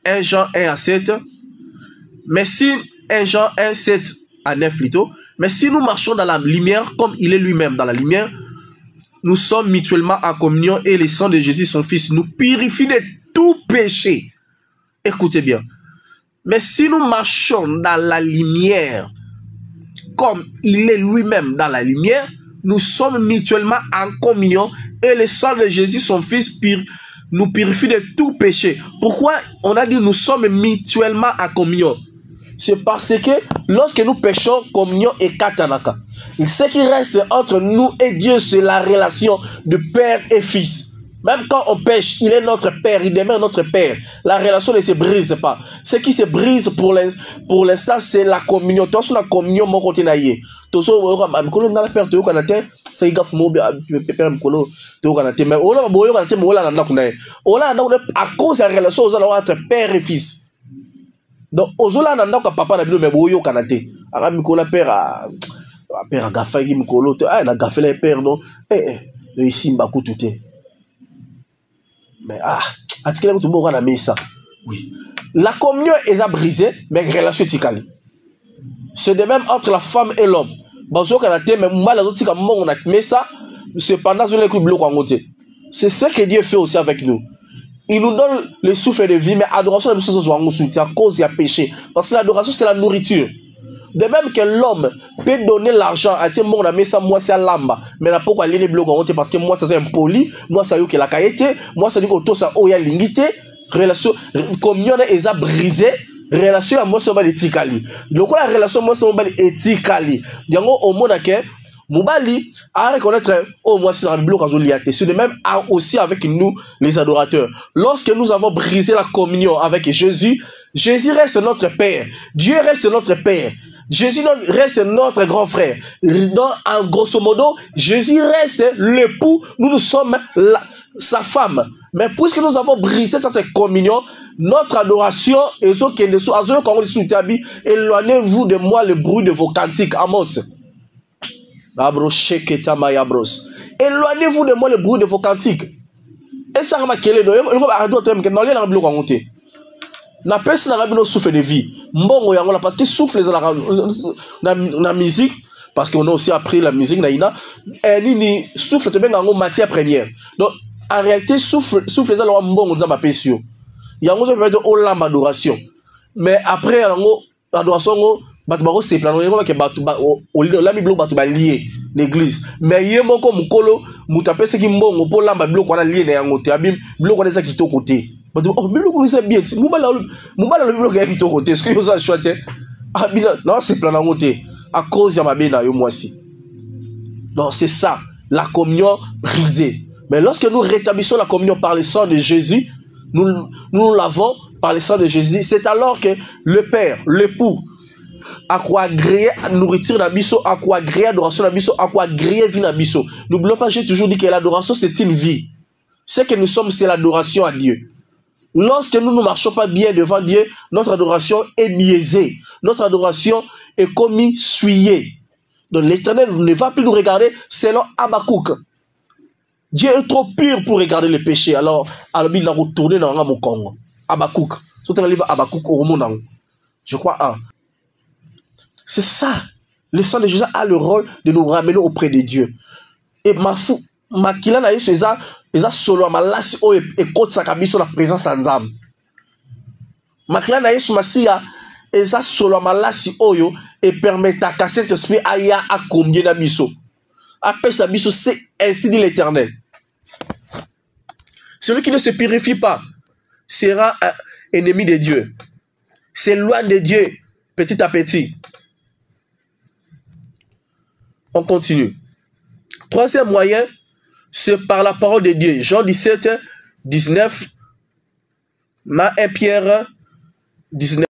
1 Jean 1 à 7. Mais si 1 Jean 1, 7 à 9 plutôt. Mais si nous marchons dans la lumière, comme il est lui-même dans la lumière, nous sommes mutuellement en communion et le sang de Jésus, son Fils, nous purifie de tout péché. Écoutez bien. Mais si nous marchons dans la lumière, comme il est lui-même dans la lumière, nous sommes mutuellement en communion et le sang de Jésus, son Fils, nous purifie de tout péché. Pourquoi on a dit nous sommes mutuellement en communion? C'est parce que lorsque nous péchons, communion est katanaka. Ce qui reste entre nous et Dieu, c'est la relation de père et fils. Même quand on pêche, il est notre père, il demeure notre père. La relation ne se brise pas. Ce qui se brise pour l'instant, c'est la communion. Toi, sur la communion, mon côté naïe. Toi, sur la père, tu es c'est gaffe mo père mkolo tu es mais on a boyo kanate mo la nanda kunaye. On a à cause de la relation entre père et fils. Donc, ozola nanda ka papa na bino me boyo kanate. Ara mikola père a père a gafa ki mkolo te na gafa le père non le ici mbaku tout est. Mais atikela ko boka na mesa. Oui. La communion est brisée mais relation tikali. C'est de même entre la femme et l'homme. Bazo kanate mais mbala zotika mbongo na mesa cependant je ne coupe bloc en côté. C'est ce que Dieu fait aussi avec nous. Il nous donne le souffle de vie, mais adoration c'est à cause du péché. Parce que l'adoration, c'est la nourriture. De même que l'homme peut donner l'argent à tiens, moi, ça, moi, c'est lamba. Mais n'a pas quoi aller bloc en parce que moi, ça c'est impoli. Moi, ça y est, la caillette. Moi, ça dit que ça, oh, y a l'ingité. Relation, communion est brisée. Relation à moi, c'est pas l'éthique. Donc, la relation, moi, c'est pas l'éthique. Yango, au monde, Moubali a reconnaître au moins si c'est de même aussi avec nous les adorateurs. Lorsque nous avons brisé la communion avec Jésus, Jésus reste notre Père. Dieu reste notre Père. Jésus reste notre grand frère. Donc, en grosso modo, Jésus reste l'époux. Nous sommes sa femme. Mais puisque nous avons brisé cette communion, notre adoration est ce qui est éloignez-vous de moi le bruit de vos cantiques. Amos. Éloignez-vous de moi le bruit de vos cantiques. Et ça m'a quel est na peste na rabino souffle de vie. Mbongo yango la parce que souffle na musique parce qu'on a aussi appris la musique na ina ni souffle te benga ngo matière première. Donc en réalité souffle ça la mbongo za ba pesio. Yango je peut au lamba adoration. Mais après yango adoration ngo batu bako se plano yango ke batu au la biblo batu ba lié l'église. Mais yemo ko mukolo mutapese ki mbongo po lamba biblo ko na lié na yango te abim biblo ko na za kitoko te. Oh, biblo c'est bien. Moubala le biblo qui est côté. Est-ce que vous avez choisi? Ah, non, c'est plein d'un côté. À cause de ma belle, moi aussi. Non, c'est ça. La communion brisée. Mais lorsque nous rétablissons la communion par le sang de Jésus, nous l'avons par le sang de Jésus. C'est alors que le Père, l'époux, à quoi agréer nourriture d'abisso, à quoi agréer adoration d'abisso, à quoi agréer vie d'abisso. N'oublions pas, j'ai toujours dit que l'adoration, c'est une vie. Ce que nous sommes, c'est l'adoration à Dieu. Lorsque nous ne marchons pas bien devant Dieu, notre adoration est biaisée. Notre adoration est comme souillée. Donc l'Éternel ne va plus nous regarder selon Habakkuk. Dieu est trop pur pour regarder les péchés. Alors, il a retourné dans le Congo. Habakkuk. C'est un livre Habakkuk au monde. Je crois. C'est ça. Le sang de Jésus a le rôle de nous ramener auprès de Dieu. Et makila na yesu eza solo malasi o ekotsa kabiso na présence ya Nzambe. Makila na yesu masiya eza solo malasi oyo et permettre à Saint-Esprit aya a combien na biso. Apesa biso, c'est ainsi dit l'Éternel. Celui qui ne se purifie pas sera un ennemi de Dieu. C'est loin de Dieu petit à petit. On continue. Troisième moyen, c'est par la parole de Dieu. Jean 17, 19, 1 Pierre 19.